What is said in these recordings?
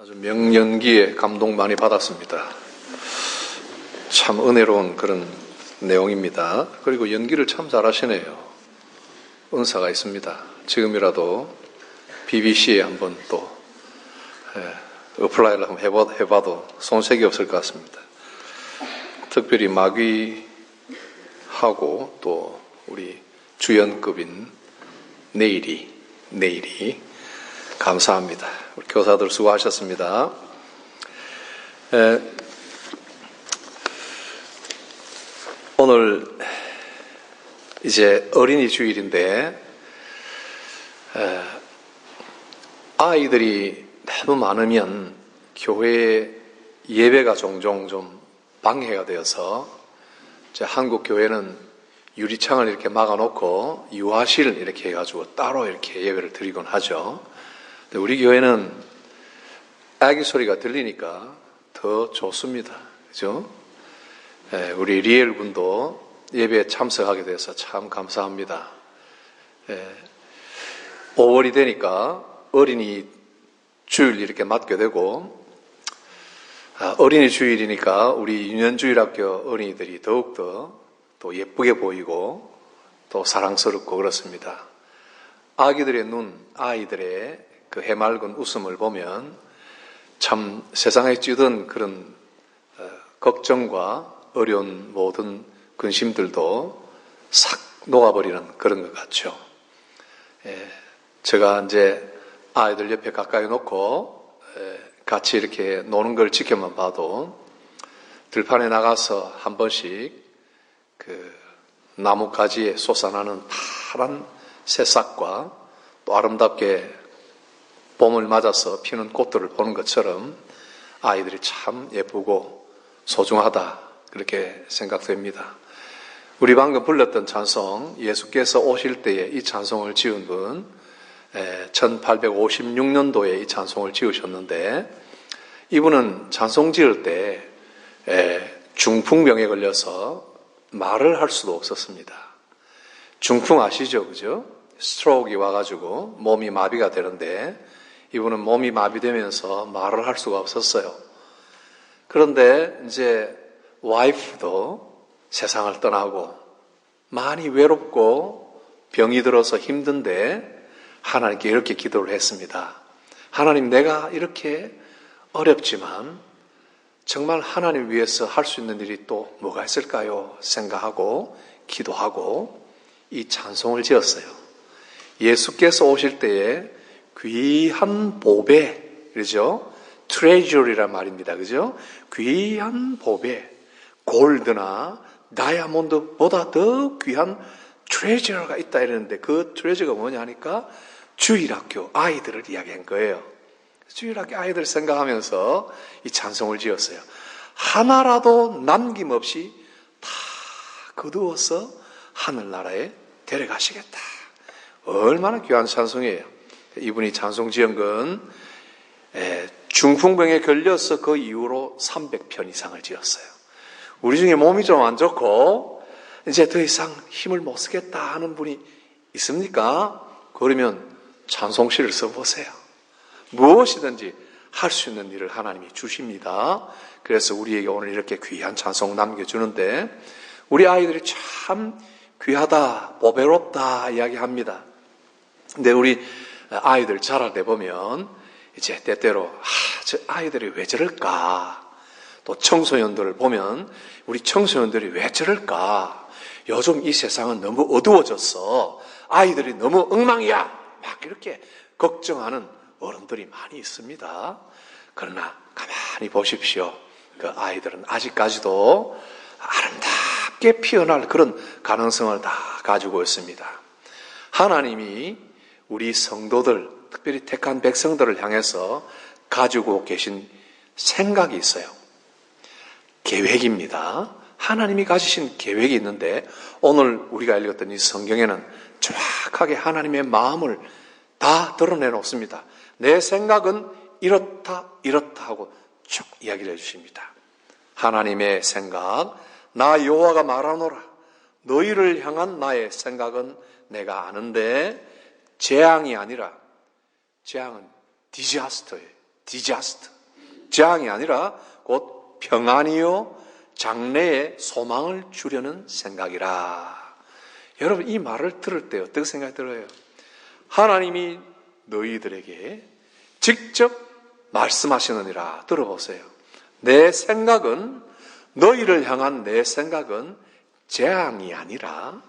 아주 명연기에 감동 많이 받았습니다. 참 은혜로운 그런 내용입니다. 그리고 연기를 참 잘하시네요. 은사가 있습니다. 지금이라도 BBC에 한번 또 어플라이를 한번 해봐도 손색이 없을 것 같습니다. 특별히 마귀하고 또 우리 주연급인 내일이 감사합니다. 우리 교사들 수고하셨습니다. 오늘 이제 어린이 주일인데 아이들이 너무 많으면 교회 예배가 종종 좀 방해가 되어서 한국 교회는 유리창을 이렇게 막아놓고 유아실 이렇게 해가지고 따로 이렇게 예배를 드리곤 하죠. 근데 우리 교회는 아기 소리가 들리니까 더 좋습니다. 그죠? 우리 리엘 군도 예배에 참석하게 돼서 참 감사합니다. 5월이 되니까 어린이 주일 이렇게 맡게 되고, 어린이 주일이니까 우리 유년주일학교 어린이들이 더욱더 또 예쁘게 보이고 또 사랑스럽고 그렇습니다. 아기들의 눈, 아이들의 그 해맑은 웃음을 보면 참 세상에 찌든 그런 걱정과 어려운 모든 근심들도 싹 녹아버리는 그런 것 같죠. 제가 이제 아이들 옆에 가까이 놓고 같이 이렇게 노는 걸 지켜만 봐도 들판에 나가서 한 번씩 그 나뭇가지에 솟아나는 파란 새싹과 또 아름답게 봄을 맞아서 피는 꽃들을 보는 것처럼 아이들이 참 예쁘고 소중하다 그렇게 생각됩니다. 우리 방금 불렀던 찬송, 예수께서 오실 때에 이 찬송을 지은 분 1856년도에 이 찬송을 지으셨는데, 이분은 찬송 지을 때 중풍병에 걸려서 말을 할 수도 없었습니다. 중풍 아시죠? 그죠? 스트로크가 와가지고 몸이 마비가 되는데 이분은 몸이 마비되면서 말을 할 수가 없었어요. 그런데 이제 와이프도 세상을 떠나고 많이 외롭고 병이 들어서 힘든데 하나님께 이렇게 기도를 했습니다. 하나님, 내가 이렇게 어렵지만 정말 하나님 위해서 할 수 있는 일이 또 뭐가 있을까요? 생각하고 기도하고 이 찬송을 지었어요. 예수께서 오실 때에 귀한 보배, 그죠? 트레저리란 말입니다. 그죠? 귀한 보배, 골드나 다이아몬드보다 더 귀한 트레저가 있다 이러는데 그 트레저가 뭐냐 하니까 주일학교 아이들을 이야기한 거예요. 주일학교 아이들 생각하면서 이 찬송을 지었어요. 하나라도 남김없이 다 거두어서 하늘나라에 데려가시겠다. 얼마나 귀한 찬송이에요. 이분이 찬송 지은 건 중풍병에 걸려서 그 이후로 300편 이상을 지었어요. 우리 중에 몸이 좀 안 좋고 이제 더 이상 힘을 못 쓰겠다 하는 분이 있습니까? 그러면 찬송시를 써보세요. 무엇이든지 할 수 있는 일을 하나님이 주십니다. 그래서 우리에게 오늘 이렇게 귀한 찬송 남겨주는데 우리 아이들이 참 귀하다, 보배롭다 이야기합니다. 근데 우리 아이들 자랄 때 보면 이제 때때로 저 아이들이 왜 저럴까? 또 청소년들을 보면 우리 청소년들이 왜 저럴까? 요즘 이 세상은 너무 어두워졌어. 아이들이 너무 엉망이야. 막 이렇게 걱정하는 어른들이 많이 있습니다. 그러나 가만히 보십시오. 그 아이들은 아직까지도 아름답게 피어날 그런 가능성을 다 가지고 있습니다. 하나님이 우리 성도들, 특별히 택한 백성들을 향해서 가지고 계신 생각이 있어요. 계획입니다. 하나님이 가지신 계획이 있는데 오늘 우리가 읽었던 이 성경에는 정확하게 하나님의 마음을 다 드러내 놓습니다. 내 생각은 이렇다 하고 쭉 이야기를 해주십니다. 하나님의 생각, 나 여호와가 말하노라. 너희를 향한 나의 생각은 내가 아는데 재앙이 아니라, 재앙은 디자스터예요. 디자스트. 재앙이 아니라 곧 평안이요 장래의 소망을 주려는 생각이라. 여러분 이 말을 들을 때 어떻게 생각이 들어요? 하나님이 너희들에게 직접 말씀하시느니라. 들어보세요. 내 생각은, 너희를 향한 내 생각은 재앙이 아니라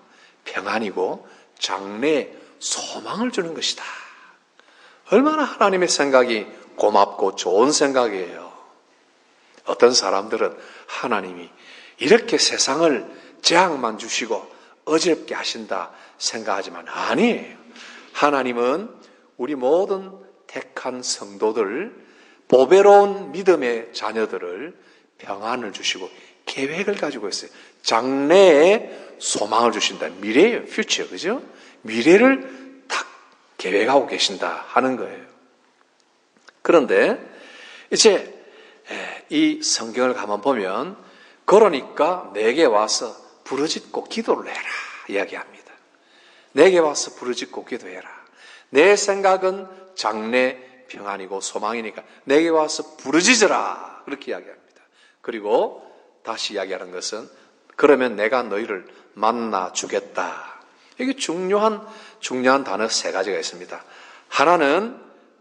평안이고 장래의 소망을 주는 것이다. 얼마나 하나님의 생각이 고맙고 좋은 생각이에요. 어떤 사람들은 하나님이 이렇게 세상을 재앙만 주시고 어지럽게 하신다 생각하지만 아니에요. 하나님은 우리 모든 택한 성도들, 보배로운 믿음의 자녀들을 평안을 주시고 계획을 가지고 있어요. 장래에 소망을 주신다. 미래예요. 퓨처. 그죠? 미래를 딱 계획하고 계신다 하는 거예요. 그런데 이제 이 성경을 가만 보면 그러니까 내게 와서 부르짖고 기도를 해라 이야기합니다. 내게 와서 부르짖고 기도해라. 내 생각은 장래 평안이고 소망이니까 내게 와서 부르짖으라 그렇게 이야기합니다. 그리고 다시 이야기하는 것은 그러면 내가 너희를 만나 주겠다. 이게 중요한 단어 세 가지가 있습니다. 하나는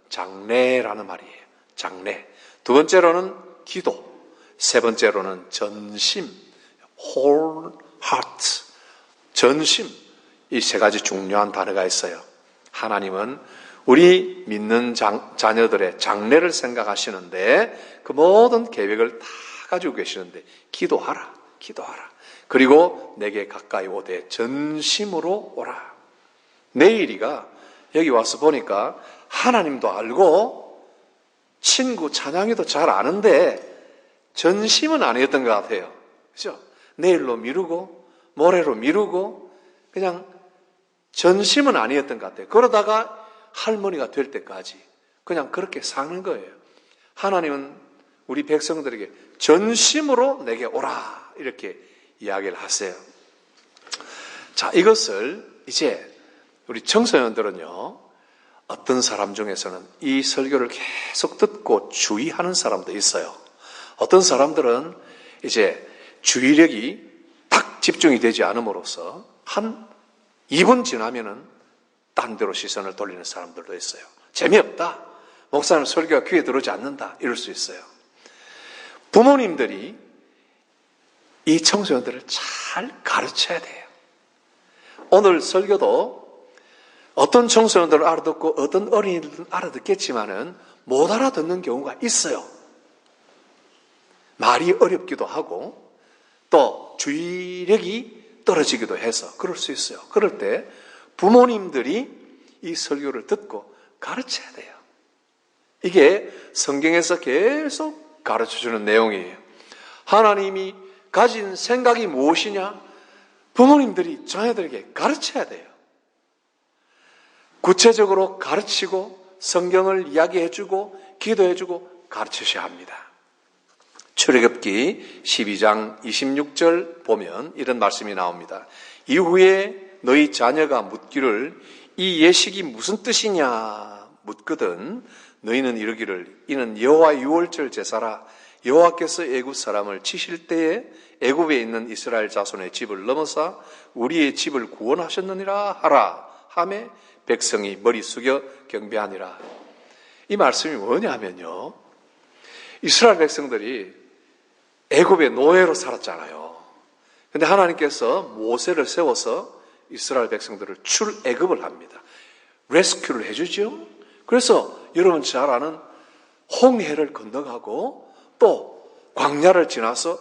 장래라는 말이에요. 장래. 두 번째로는 기도. 세 번째로는 전심. whole heart. 전심. 이 세 가지 중요한 단어가 있어요. 하나님은 우리 믿는 자녀들의 장래를 생각하시는데 그 모든 계획을 다 가지고 계시는데 기도하라. 그리고 내게 가까이 오되 전심으로 오라. 내일이가 여기 와서 보니까 하나님도 알고 친구 찬양이도 잘 아는데 전심은 아니었던 것 같아요. 그죠? 내일로 미루고 모레로 미루고 그냥 전심은 아니었던 것 같아요. 그러다가 할머니가 될 때까지 그냥 그렇게 사는 거예요. 하나님은 우리 백성들에게 전심으로 내게 오라 이렇게 이야기를 하세요. 자, 이것을 이제 우리 청소년들은요, 어떤 사람 중에서는 이 설교를 계속 듣고 주의하는 사람도 있어요. 어떤 사람들은 이제 주의력이 딱 집중이 되지 않음으로써 한 2분 지나면은 딴 데로 시선을 돌리는 사람들도 있어요. 재미없다. 목사님 설교가 귀에 들어오지 않는다. 이럴 수 있어요. 부모님들이 이 청소년들을 잘 가르쳐야 돼요. 오늘 설교도 어떤 청소년들은 알아듣고 어떤 어린이들은 알아듣겠지만은 못 알아듣는 경우가 있어요. 말이 어렵기도 하고 또 주의력이 떨어지기도 해서 그럴 수 있어요. 그럴 때 부모님들이 이 설교를 듣고 가르쳐야 돼요. 이게 성경에서 계속 가르쳐주는 내용이에요. 하나님이 가진 생각이 무엇이냐? 부모님들이 자녀들에게 가르쳐야 돼요. 구체적으로 가르치고 성경을 이야기해주고 기도해주고 가르치셔야 합니다. 출애굽기 12장 26절 보면 이런 말씀이 나옵니다. 이후에 너희 자녀가 묻기를 이 예식이 무슨 뜻이냐 묻거든 너희는 이르기를 이는 여호와 유월절 제사라. 여호와께서 애굽 사람을 치실 때에 애굽에 있는 이스라엘 자손의 집을 넘어사 우리의 집을 구원하셨느니라 하라 하매 백성이 머리 숙여 경배하니라. 이 말씀이 뭐냐면요, 이스라엘 백성들이 애굽의 노예로 살았잖아요. 근데 하나님께서 모세를 세워서 이스라엘 백성들을 출애굽을 합니다. 레스큐를 해주죠. 그래서 여러분 잘 아는 홍해를 건너가고 또 광야를 지나서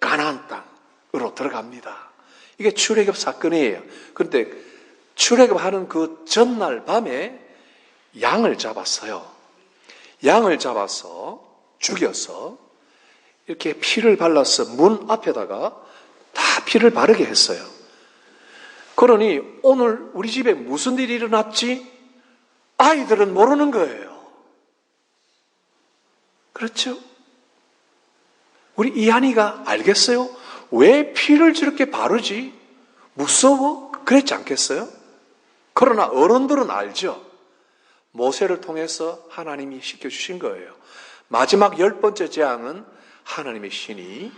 가나안 땅으로 들어갑니다. 이게 출애굽 사건이에요. 그런데 출애굽하는 그 전날 밤에 양을 잡았어요. 양을 잡아서 죽여서 이렇게 피를 발라서 문 앞에다가 다 피를 바르게 했어요. 그러니 오늘 우리 집에 무슨 일이 일어났지? 아이들은 모르는 거예요. 그렇죠? 우리 이한이가 알겠어요? 왜 피를 저렇게 바르지? 무서워? 그랬지 않겠어요? 그러나 어른들은 알죠. 모세를 통해서 하나님이 시켜주신 거예요. 마지막 10번째 재앙은 하나님의 신이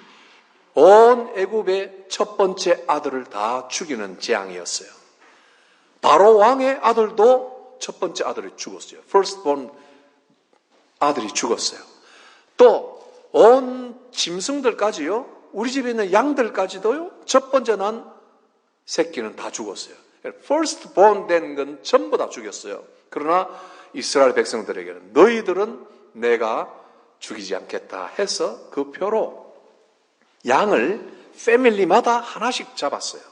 온 애굽의 첫 번째 아들을 다 죽이는 재앙이었어요. 바로 왕의 아들도 첫 번째 아들이 죽었어요. firstborn 아들이 죽었어요. 또 온 짐승들까지요, 우리 집에 있는 양들까지도요, 첫 번째 난 새끼는 다 죽었어요. firstborn 된 건 전부 다 죽였어요. 그러나 이스라엘 백성들에게는 너희들은 내가 죽이지 않겠다 해서 그 표로 양을 패밀리마다 하나씩 잡았어요.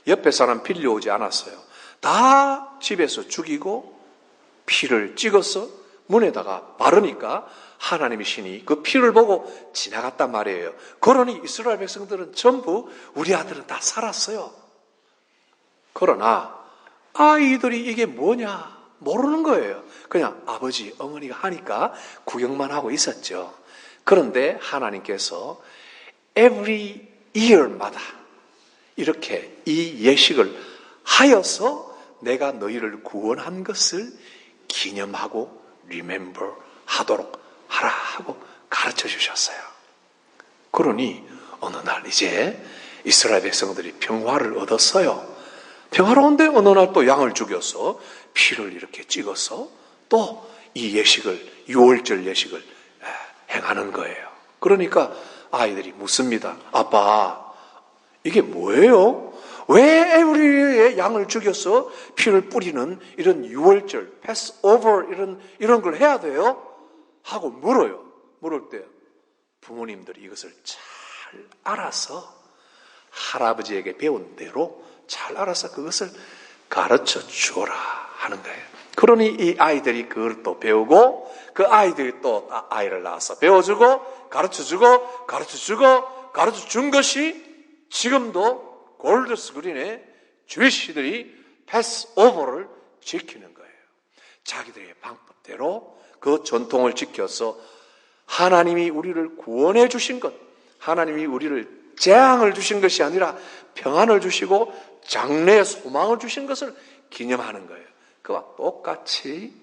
옆에 사람 빌려오지 않았어요. 다 집에서 죽이고 피를 찍어서 문에다가 바르니까 하나님의 신이 그 피를 보고 지나갔단 말이에요. 그러니 이스라엘 백성들은 전부 우리 아들은 다 살았어요. 그러나 아이들이 이게 뭐냐 모르는 거예요. 그냥 아버지, 어머니가 하니까 구경만 하고 있었죠. 그런데 하나님께서 every year마다 이렇게 이 예식을 하여서 내가 너희를 구원한 것을 기념하고 remember 하도록 하라 하고 가르쳐 주셨어요. 그러니 어느 날 이제 이스라엘 백성들이 평화를 얻었어요. 평화로운데 어느 날 또 양을 죽여서 피를 이렇게 찍어서 또 이 예식을, 유월절 예식을 행하는 거예요. 그러니까 아이들이 묻습니다. 아빠, 이게 뭐예요? 왜 우리의 양을 죽여서 피를 뿌리는 이런 유월절, 패스오버 이런 걸 해야 돼요? 하고 물어요. 물을 때 부모님들이 이것을 잘 알아서 할아버지에게 배운 대로 잘 알아서 그것을 가르쳐 주어라 하는 거예요. 그러니 이 아이들이 그걸 또 배우고 그 아이들이 또 아이를 낳아서 배워주고 가르쳐주고 가르쳐주고 가르쳐준 것이 지금도 골드 스크린에 주위시들이 패스오버를 지키는 거예요. 자기들의 방법대로 그 전통을 지켜서 하나님이 우리를 구원해 주신 것, 하나님이 우리를 재앙을 주신 것이 아니라 평안을 주시고 장래의 소망을 주신 것을 기념하는 거예요. 그와 똑같이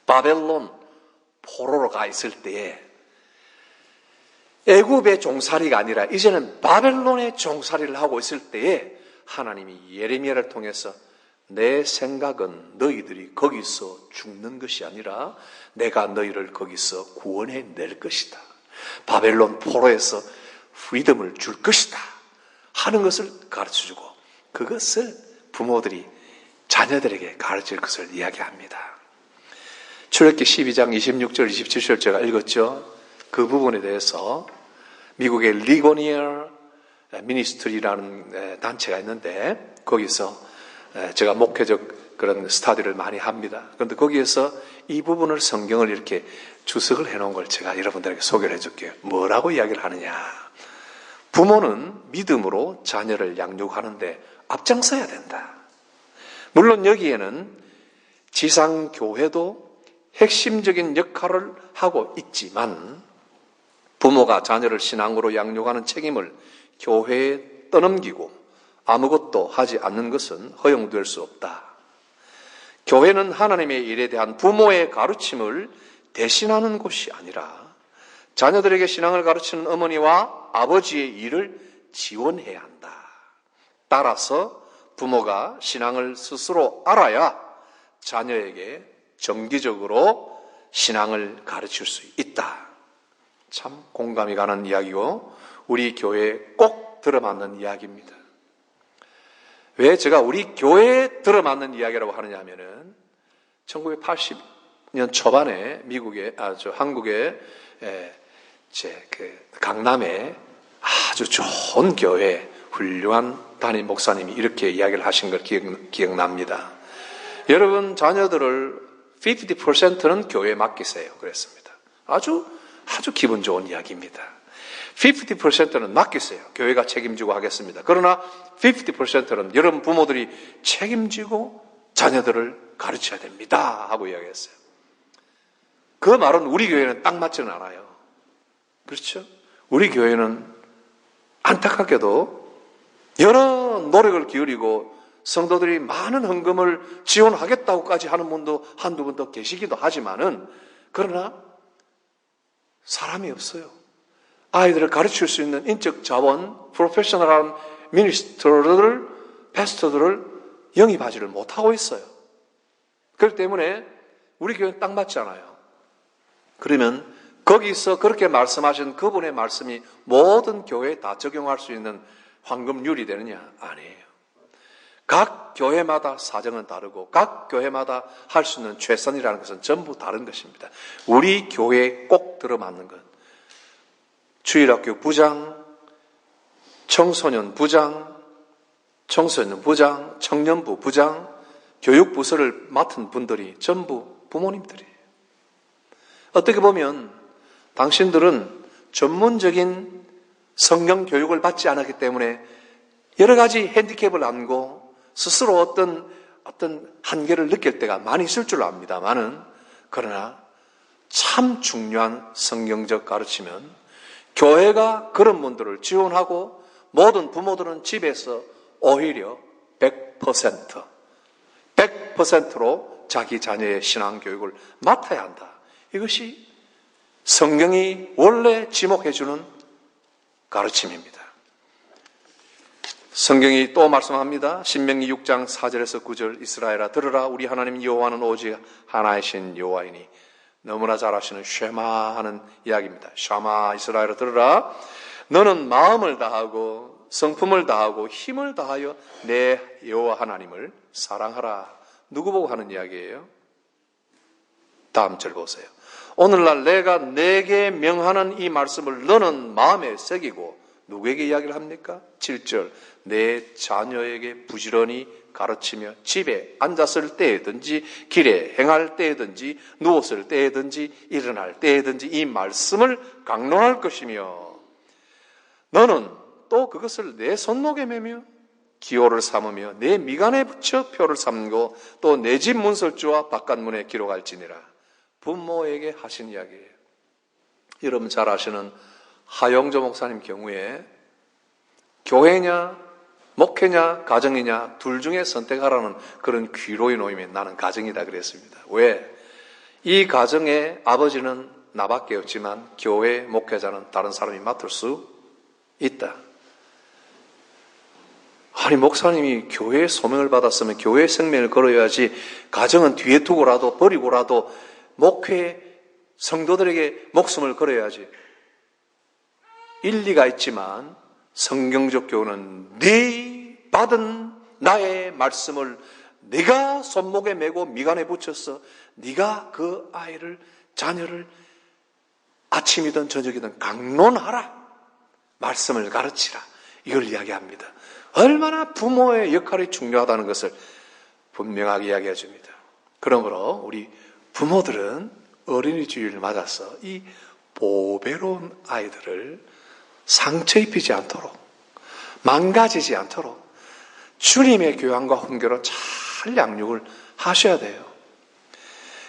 바벨론 포로로 가 있을 때에 애굽의 종살이가 아니라 이제는 바벨론의 종살이를 하고 있을 때에 하나님이 예레미야를 통해서 내 생각은 너희들이 거기서 죽는 것이 아니라 내가 너희를 거기서 구원해 낼 것이다. 바벨론 포로에서 프리덤을 줄 것이다 하는 것을 가르쳐주고 그것을 부모들이 자녀들에게 가르칠 것을 이야기합니다. 출애굽기 12장 26절 27절 제가 읽었죠. 그 부분에 대해서 미국의 리고니어 미니스트리라는 단체가 있는데 거기서 제가 목회적 그런 스타디를 많이 합니다. 그런데 거기에서 이 부분을 성경을 이렇게 주석을 해놓은 걸 제가 여러분들에게 소개를 해줄게요. 뭐라고 이야기를 하느냐. 부모는 믿음으로 자녀를 양육하는데 앞장서야 된다. 물론 여기에는 지상교회도 핵심적인 역할을 하고 있지만 부모가 자녀를 신앙으로 양육하는 책임을 교회에 떠넘기고 아무것도 하지 않는 것은 허용될 수 없다. 교회는 하나님의 일에 대한 부모의 가르침을 대신하는 곳이 아니라 자녀들에게 신앙을 가르치는 어머니와 아버지의 일을 지원해야 한다. 따라서 부모가 신앙을 스스로 알아야 자녀에게 정기적으로 신앙을 가르칠 수 있다. 참 공감이 가는 이야기고 우리 교회에 꼭 들어맞는 이야기입니다. 왜 제가 우리 교회에 들어맞는 이야기라고 하느냐 하면은 1980년 초반에 한국의 강남에 아주 좋은 교회 훌륭한 담임 목사님이 이렇게 이야기를 하신 걸 기억납니다. 여러분 자녀들을 50%는 교회에 맡기세요. 그랬습니다. 아주 기분 좋은 이야기입니다. 50%는 맡기세요. 교회가 책임지고 하겠습니다. 그러나 50%는 여러분 부모들이 책임지고 자녀들을 가르쳐야 됩니다. 하고 이야기했어요. 그 말은 우리 교회는 딱 맞지는 않아요. 그렇죠? 우리 교회는 안타깝게도 여러 노력을 기울이고 성도들이 많은 헌금을 지원하겠다고까지 하는 분도 한두 분 더 계시기도 하지만은, 그러나 사람이 없어요. 아이들을 가르칠 수 있는 인적 자원, 프로페셔널한 미니스터들을, 패스터들을 영입하지를 못하고 있어요. 그렇기 때문에 우리 교회는 딱 맞지 않아요. 그러면 거기서 그렇게 말씀하신 그분의 말씀이 모든 교회에 다 적용할 수 있는 황금률이 되느냐? 아니에요. 각 교회마다 사정은 다르고 각 교회마다 할 수 있는 최선이라는 것은 전부 다른 것입니다. 우리 교회에 꼭 들어맞는 것. 주일학교 부장, 청소년 부장, 청년부 부장, 교육부서를 맡은 분들이 전부 부모님들이에요. 어떻게 보면 당신들은 전문적인 성경 교육을 받지 않았기 때문에 여러 가지 핸디캡을 안고 스스로 어떤 한계를 느낄 때가 많이 있을 줄 압니다만은, 그러나 참 중요한 성경적 가르치면 교회가 그런 분들을 지원하고 모든 부모들은 집에서 오히려 100%로 자기 자녀의 신앙교육을 맡아야 한다. 이것이 성경이 원래 지목해주는 가르침입니다. 성경이 또 말씀합니다. 신명기 6장 4절에서 9절, 이스라엘아 들으라, 우리 하나님 여호와는 오직 하나이신 여호와이니. 너무나 잘 아시는 쉐마 하는 이야기입니다. 쉐마, 이스라엘아 들으라, 너는 마음을 다하고 성품을 다하고 힘을 다하여 내 여호와 하나님을 사랑하라. 누구 보고 하는 이야기예요? 다음 절 보세요. 오늘날 내가 내게 명하는 이 말씀을 너는 마음에 새기고, 누구에게 이야기를 합니까? 7절, 내 자녀에게 부지런히 가르치며 집에 앉았을 때에든지 길에 행할 때에든지 누웠을 때에든지 일어날 때에든지 이 말씀을 강론할 것이며, 너는 또 그것을 내 손목에 매며 기호를 삼으며 내 미간에 붙여 표를 삼고 또 내 집 문설주와 바깥문에 기록할지니라. 부모에게 하신 이야기예요. 여러분 잘 아시는 하영조 목사님 경우에 교회냐 목회냐 가정이냐 둘 중에 선택하라는 그런 귀로의 노임에 나는 가정이다 그랬습니다. 왜? 이 가정의 아버지는 나밖에 없지만 교회 목회자는 다른 사람이 맡을 수 있다. 아니, 목사님이 교회의 소명을 받았으면 교회의 생명을 걸어야지 가정은 뒤에 두고라도 버리고라도 목회 성도들에게 목숨을 걸어야지. 일리가 있지만 성경적 교훈은 네 받은 나의 말씀을 네가 손목에 메고 미간에 붙여서 네가 그 아이를, 자녀를 아침이든 저녁이든 강론하라. 말씀을 가르치라. 이걸 이야기합니다. 얼마나 부모의 역할이 중요하다는 것을 분명하게 이야기해 줍니다. 그러므로 우리 부모들은 어린이 주일을 맞아서 이 보배로운 아이들을 상처 입히지 않도록, 망가지지 않도록 주님의 교양과 훈계로 잘 양육을 하셔야 돼요.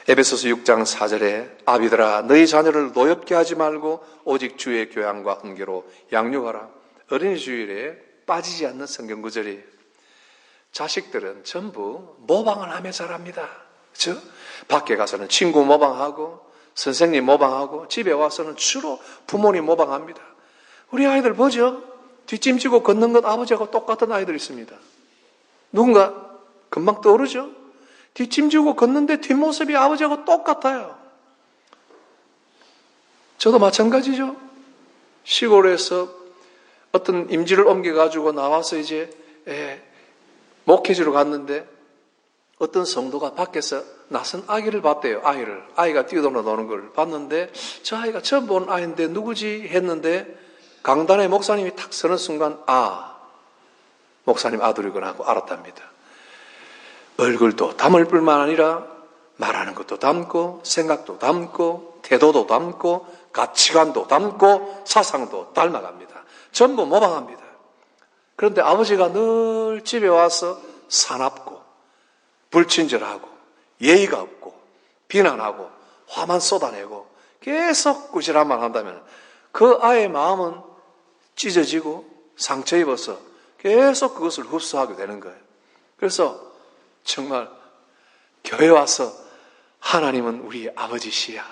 에베소서 6장 4절에 아비들아 너희 자녀를 노엽게 하지 말고 오직 주의 교양과 훈계로 양육하라. 어린이 주일에 빠지지 않는 성경 구절이에요. 자식들은 전부 모방을 하며 자랍니다. 그렇죠? 밖에 가서는 친구 모방하고 선생님 모방하고 집에 와서는 주로 부모님 모방합니다. 우리 아이들 보죠? 뒷짐지고 걷는 것 아버지하고 똑같은 아이들 있습니다. 누군가 금방 떠오르죠? 뒷짐지고 걷는데 뒷모습이 아버지하고 똑같아요. 저도 마찬가지죠. 시골에서 어떤 임지를 옮겨가지고 나와서 이제 목회지로 갔는데 어떤 성도가 밖에서 낯선 아기를 봤대요. 아이가 뛰어노는 걸 봤는데 저 아이가 처음 본 아이인데 누구지 했는데 강단에 목사님이 탁 서는 순간 목사님 아들이구나 하고 알았답니다. 얼굴도 담을 뿐만 아니라 말하는 것도 담고 생각도 담고 태도도 담고 가치관도 담고 사상도 닮아갑니다. 전부 모방합니다. 그런데 아버지가 늘 집에 와서 사납고 불친절하고 예의가 없고 비난하고 화만 쏟아내고 계속 꾸지람 말 한다면 그 아이의 마음은 찢어지고 상처 입어서 계속 그것을 흡수하게 되는 거예요. 그래서 정말 교회 와서 하나님은 우리 아버지시야.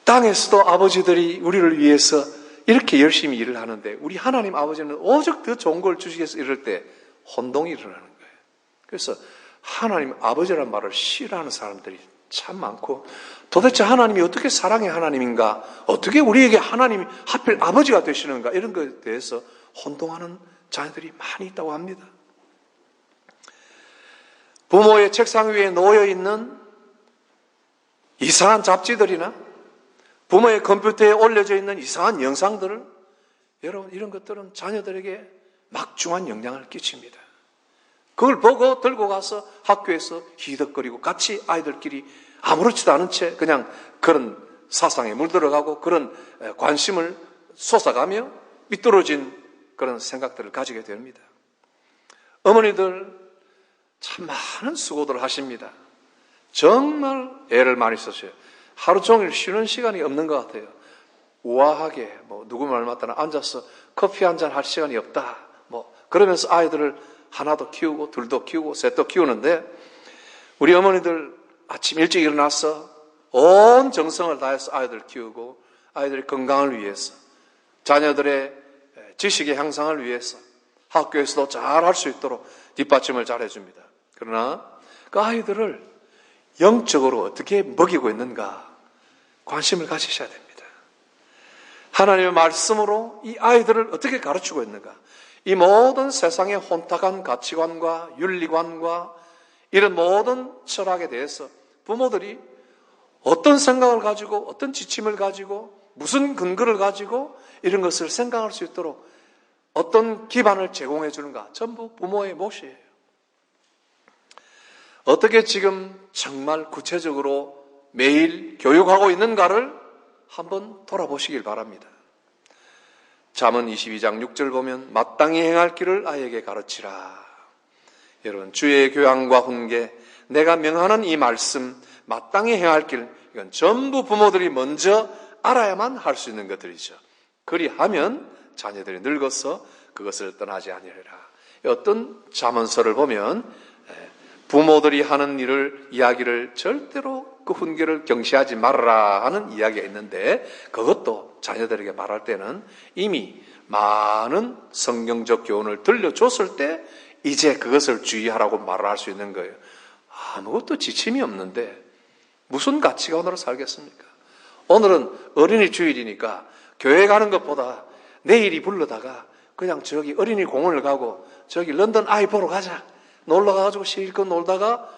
땅에서도 아버지들이 우리를 위해서 이렇게 열심히 일을 하는데 우리 하나님 아버지는 오직 더 좋은 걸 주시기 위해서 이럴 때 혼동이 일어나는 거예요. 그래서 하나님 아버지라는 말을 싫어하는 사람들이 참 많고, 도대체 하나님이 어떻게 사랑의 하나님인가, 어떻게 우리에게 하나님이 하필 아버지가 되시는가, 이런 것에 대해서 혼동하는 자녀들이 많이 있다고 합니다. 부모의 책상 위에 놓여있는 이상한 잡지들이나 부모의 컴퓨터에 올려져 있는 이상한 영상들을, 여러분, 이런 것들은 자녀들에게 막중한 영향을 끼칩니다. 그걸 보고 들고 가서 학교에서 희덕거리고 같이 아이들끼리 아무렇지도 않은 채 그냥 그런 사상에 물들어가고 그런 관심을 솟아가며 삐뚤어진 그런 생각들을 가지게 됩니다. 어머니들 참 많은 수고들을 하십니다. 정말 애를 많이 쓰셔요. 하루 종일 쉬는 시간이 없는 것 같아요. 우아하게 누구 말 맞다나 앉아서 커피 한잔 할 시간이 없다. 그러면서 아이들을 하나도 키우고 둘도 키우고 셋도 키우는데, 우리 어머니들 아침 일찍 일어나서 온 정성을 다해서 아이들 키우고 아이들의 건강을 위해서, 자녀들의 지식의 향상을 위해서 학교에서도 잘 할 수 있도록 뒷받침을 잘 해줍니다. 그러나 그 아이들을 영적으로 어떻게 먹이고 있는가 관심을 가지셔야 됩니다. 하나님의 말씀으로 이 아이들을 어떻게 가르치고 있는가, 이 모든 세상의 혼탁한 가치관과 윤리관과 이런 모든 철학에 대해서 부모들이 어떤 생각을 가지고 어떤 지침을 가지고 무슨 근거를 가지고 이런 것을 생각할 수 있도록 어떤 기반을 제공해 주는가, 전부 부모의 몫이에요. 어떻게 지금 정말 구체적으로 매일 교육하고 있는가를 한번 돌아보시길 바랍니다. 잠언 22장 6절 보면 마땅히 행할 길을 아이에게 가르치라. 여러분, 주의 교양과 훈계, 내가 명하는 이 말씀, 마땅히 행할 길, 이건 전부 부모들이 먼저 알아야만 할 수 있는 것들이죠. 그리하면 자녀들이 늙어서 그것을 떠나지 아니하리라. 어떤 잠언서를 보면 부모들이 하는 이야기를 절대로 그 훈계를 경시하지 말아라 하는 이야기가 있는데, 그것도 자녀들에게 말할 때는 이미 많은 성경적 교훈을 들려줬을 때 이제 그것을 주의하라고 말을 할 수 있는 거예요. 아무것도 지침이 없는데 무슨 가치관으로 살겠습니까? 오늘은 어린이 주일이니까 교회 가는 것보다 내일이 불러다가 그냥 저기 어린이 공원을 가고 저기 런던 아이 보러 가자, 놀러 가가지고 실컷 놀다가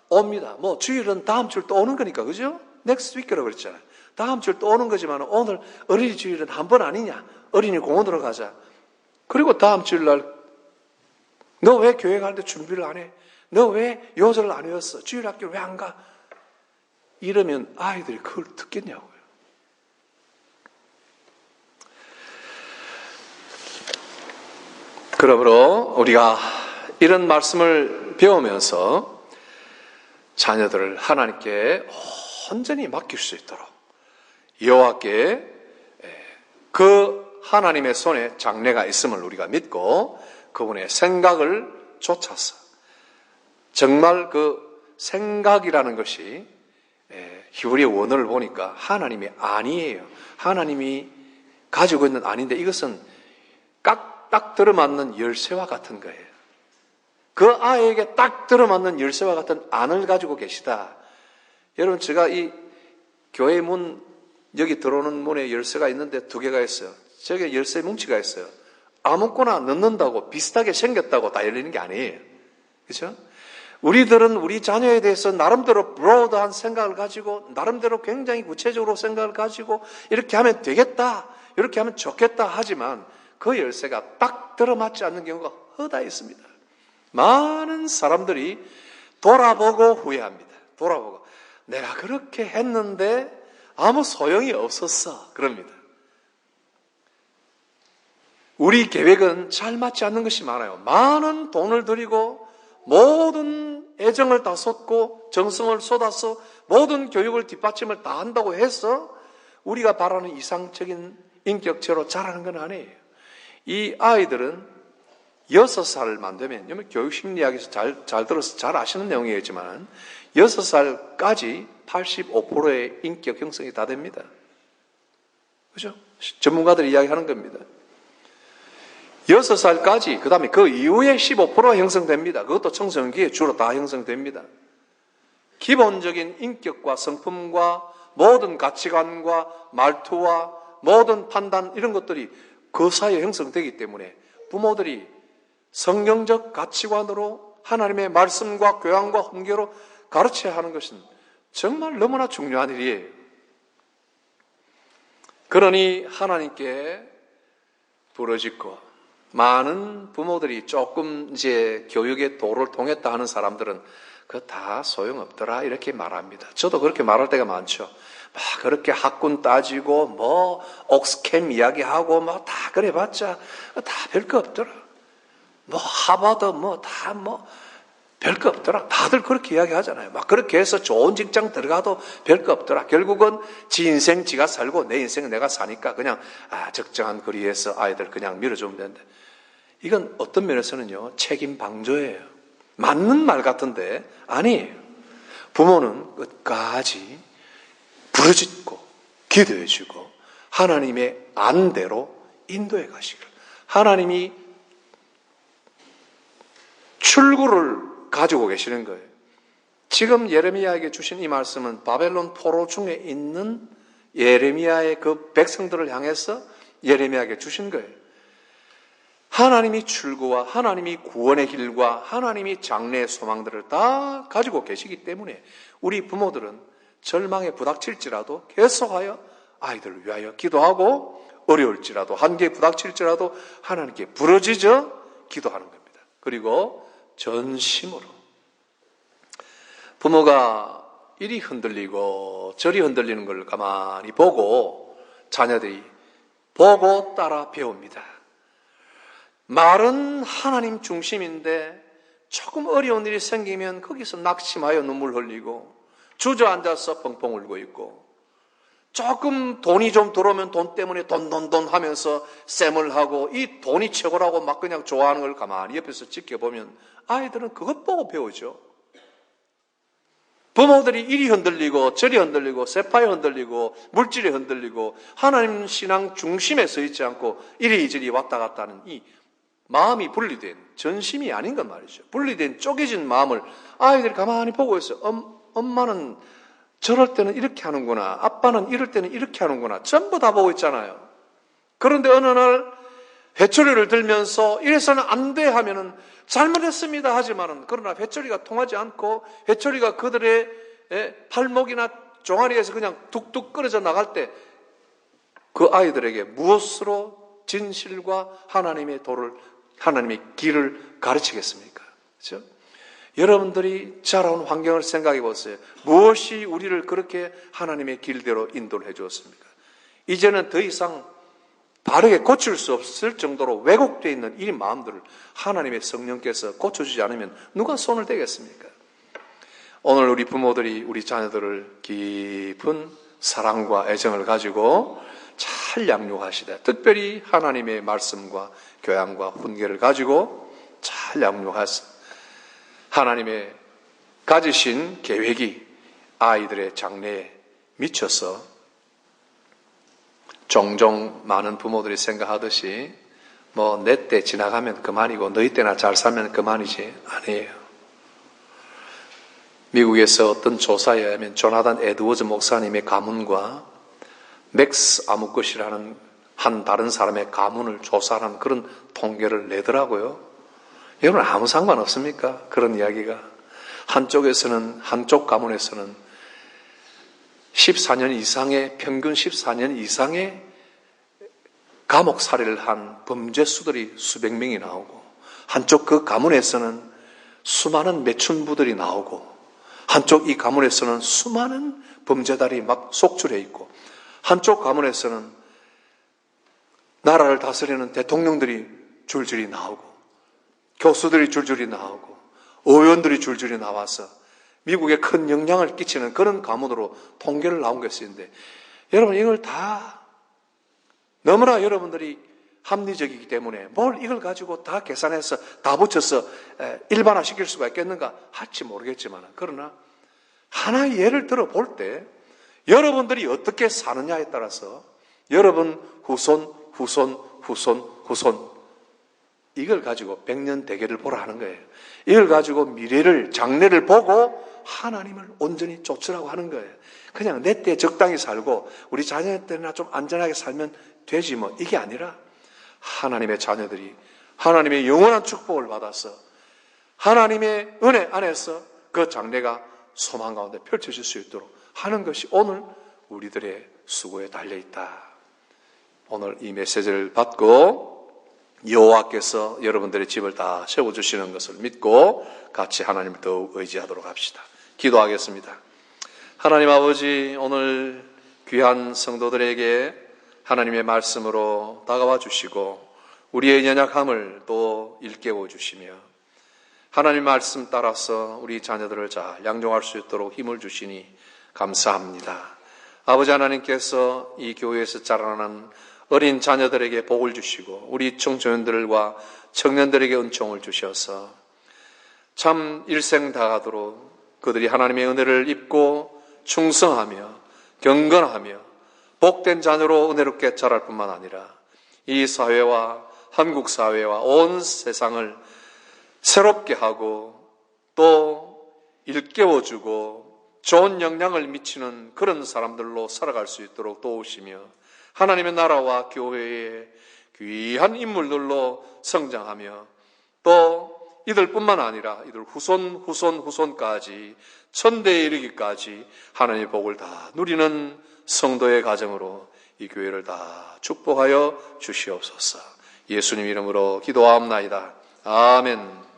옵니다. 주일은 다음 주일 또 오는 거니까, 그죠? 넥스트 위크라고 그랬잖아요. 다음 주일 또 오는 거지만 오늘 어린이 주일은 한 번 아니냐? 어린이 공원으로 가자. 그리고 다음 주일 날 너 왜 교회 갈 때 준비를 안 해? 너 왜 요절을 안 외웠어? 주일 학교 왜 안 가? 이러면 아이들이 그걸 듣겠냐고요. 그러므로 우리가 이런 말씀을 배우면서 자녀들을 하나님께 온전히 맡길 수 있도록 여호와께 그 하나님의 손에 장래가 있음을 우리가 믿고 그분의 생각을 쫓아서, 정말 그 생각이라는 것이 히브리 원어를 보니까 하나님이 아니에요. 하나님이 가지고 있는 아닌데 이것은 딱 들어맞는 열쇠와 같은 거예요. 그 아이에게 딱 들어맞는 열쇠와 같은 안을 가지고 계시다. 여러분, 제가 이 교회 문, 여기 들어오는 문에 열쇠가 있는데 2개가 있어요. 저게 열쇠 뭉치가 있어요. 아무거나 넣는다고 비슷하게 생겼다고 다 열리는 게 아니에요. 그렇죠? 우리들은 우리 자녀에 대해서 나름대로 브로드한 생각을 가지고, 나름대로 굉장히 구체적으로 생각을 가지고 이렇게 하면 되겠다, 이렇게 하면 좋겠다 하지만 그 열쇠가 딱 들어맞지 않는 경우가 허다히 있습니다. 많은 사람들이 돌아보고 후회합니다. 돌아보고 내가 그렇게 했는데 아무 소용이 없었어, 그럽니다. 우리 계획은 잘 맞지 않는 것이 많아요. 많은 돈을 들이고 모든 애정을 다 쏟고 정성을 쏟아서 모든 교육을 뒷받침을 다 한다고 해서 우리가 바라는 이상적인 인격체로 자라는 건 아니에요. 이 아이들은 6살만 되면, 여러분 교육심리학에서 잘 들어서 잘 아시는 내용이겠지만 6살까지 85%의 인격 형성이 다 됩니다. 그죠? 전문가들이 이야기하는 겁니다. 6살까지, 그 다음에 그 이후에 15%가 형성됩니다. 그것도 청소년기에 주로 다 형성됩니다. 기본적인 인격과 성품과 모든 가치관과 말투와 모든 판단 이런 것들이 그 사이에 형성되기 때문에 부모들이 성경적 가치관으로 하나님의 말씀과 교양과 훈계로 가르쳐야 하는 것은 정말 너무나 중요한 일이에요. 그러니 하나님께 부르짖고, 많은 부모들이 조금 이제 교육의 도를 통했다 하는 사람들은 그거 다 소용없더라 이렇게 말합니다. 저도 그렇게 말할 때가 많죠. 막 그렇게 학군 따지고 뭐 옥스캠 이야기하고 뭐 다 그래봤자 다 별거 없더라. 뭐 하버드 뭐 다 뭐 별거 없더라. 다들 그렇게 이야기하잖아요. 막 그렇게 해서 좋은 직장 들어가도 별거 없더라. 결국은 지 인생 지가 살고 내 인생 내가 사니까 그냥 적정한 거리에서 아이들 그냥 밀어주면 되는데, 이건 어떤 면에서는요 책임 방조예요. 맞는 말 같은데 아니에요. 부모는 끝까지 부르짖고 기도해주고 하나님의 안대로 인도해 가시길, 하나님이 출구를 가지고 계시는 거예요. 지금 예레미야에게 주신 이 말씀은 바벨론 포로 중에 있는 예레미야의 그 백성들을 향해서 예레미야에게 주신 거예요. 하나님이 출구와 하나님이 구원의 길과 하나님이 장래의 소망들을 다 가지고 계시기 때문에 우리 부모들은 절망에 부닥칠지라도 계속하여 아이들을 위하여 기도하고, 어려울지라도 한계에 부닥칠지라도 하나님께 부르짖어 기도하는 겁니다. 그리고 전심으로 부모가 이리 흔들리고 저리 흔들리는 걸 가만히 보고 자녀들이 보고 따라 배웁니다. 말은 하나님 중심인데 조금 어려운 일이 생기면 거기서 낙심하여 눈물 흘리고 주저앉아서 펑펑 울고 있고, 조금 돈이 좀 들어오면 돈 때문에 돈 하면서 쌤을 하고 이 돈이 최고라고 막 그냥 좋아하는 걸 가만히 옆에서 지켜보면 아이들은 그것 보고 배우죠. 부모들이 이리 흔들리고 저리 흔들리고 세파에 흔들리고 물질에 흔들리고 하나님 신앙 중심에 서 있지 않고 이리저리 왔다 갔다 하는 이 마음이 분리된 전심이 아닌 것 말이죠. 분리된 쪼개진 마음을 아이들이 가만히 보고 있어요. 엄마는 저럴 때는 이렇게 하는구나, 아빠는 이럴 때는 이렇게 하는구나, 전부 다 보고 있잖아요. 그런데 어느 날 회초리를 들면서 이래서는 안 돼 하면은 잘못했습니다 하지만은, 그러나 회초리가 통하지 않고 회초리가 그들의 팔목이나 종아리에서 그냥 뚝뚝 끊어져 나갈 때 그 아이들에게 무엇으로 진실과 하나님의 도를, 하나님의 길을 가르치겠습니까? 그렇죠? 여러분들이 자라온 환경을 생각해 보세요. 무엇이 우리를 그렇게 하나님의 길대로 인도를 해 주었습니까? 이제는 더 이상 바르게 고칠 수 없을 정도로 왜곡되어 있는 이 마음들을 하나님의 성령께서 고쳐주지 않으면 누가 손을 대겠습니까? 오늘 우리 부모들이 우리 자녀들을 깊은 사랑과 애정을 가지고 잘 양육하시되, 특별히 하나님의 말씀과 교양과 훈계를 가지고 잘 양육하시되, 하나님의 가지신 계획이 아이들의 장래에 미쳐서 종종 많은 부모들이 생각하듯이 뭐 내 때 지나가면 그만이고 너희 때나 잘 살면 그만이지, 아니에요. 미국에서 어떤 조사에 의하면 조나단 에드워즈 목사님의 가문과 맥스 아무것이라는 한 다른 사람의 가문을 조사하는 그런 통계를 내더라고요. 여러분 아무 상관없습니까? 그런 이야기가. 한쪽 가문에서는 14년 이상의, 평균 14년 이상의 감옥 살이를 한 범죄수들이 수백 명이 나오고, 한쪽 그 가문에서는 수많은 매춘부들이 나오고, 한쪽 이 가문에서는 수많은 범죄달이 막 속출해 있고, 한쪽 가문에서는 나라를 다스리는 대통령들이 줄줄이 나오고, 교수들이 줄줄이 나오고, 의원들이 줄줄이 나와서 미국에 큰 영향을 끼치는 그런 가문으로 통계를 나온 것인데, 여러분 이걸 다 너무나 여러분들이 합리적이기 때문에 뭘 이걸 가지고 다 계산해서 다 붙여서 일반화시킬 수가 있겠는가 할지 모르겠지만, 그러나 하나의 예를 들어볼 때 여러분들이 어떻게 사느냐에 따라서 여러분 후손 이걸 가지고 100년 대계를 보라 하는 거예요. 이걸 가지고 미래를, 장래를 보고 하나님을 온전히 쫓으라고 하는 거예요. 그냥 내 때 적당히 살고 우리 자녀 때나 좀 안전하게 살면 되지 뭐, 이게 아니라 하나님의 자녀들이 하나님의 영원한 축복을 받아서 하나님의 은혜 안에서 그 장래가 소망 가운데 펼쳐질 수 있도록 하는 것이 오늘 우리들의 수고에 달려있다. 오늘 이 메시지를 받고 여호와께서 여러분들의 집을 다 세워주시는 것을 믿고 같이 하나님을 더욱 의지하도록 합시다. 기도하겠습니다. 하나님 아버지, 오늘 귀한 성도들에게 하나님의 말씀으로 다가와 주시고 우리의 연약함을 또 일깨워 주시며 하나님 말씀 따라서 우리 자녀들을 잘 양종할 수 있도록 힘을 주시니 감사합니다. 아버지 하나님께서 이 교회에서 자라나는 어린 자녀들에게 복을 주시고 우리 청소년들과 청년들에게 은총을 주셔서 참 일생 다하도록 그들이 하나님의 은혜를 입고 충성하며 경건하며 복된 자녀로 은혜롭게 자랄 뿐만 아니라 이 사회와 한국 사회와 온 세상을 새롭게 하고 또 일깨워주고 좋은 영향을 미치는 그런 사람들로 살아갈 수 있도록 도우시며 하나님의 나라와 교회의 귀한 인물들로 성장하며 또 이들뿐만 아니라 이들 후손까지 천대에 이르기까지 하나님의 복을 다 누리는 성도의 가정으로 이 교회를 다 축복하여 주시옵소서. 예수님 이름으로 기도하옵나이다. 아멘.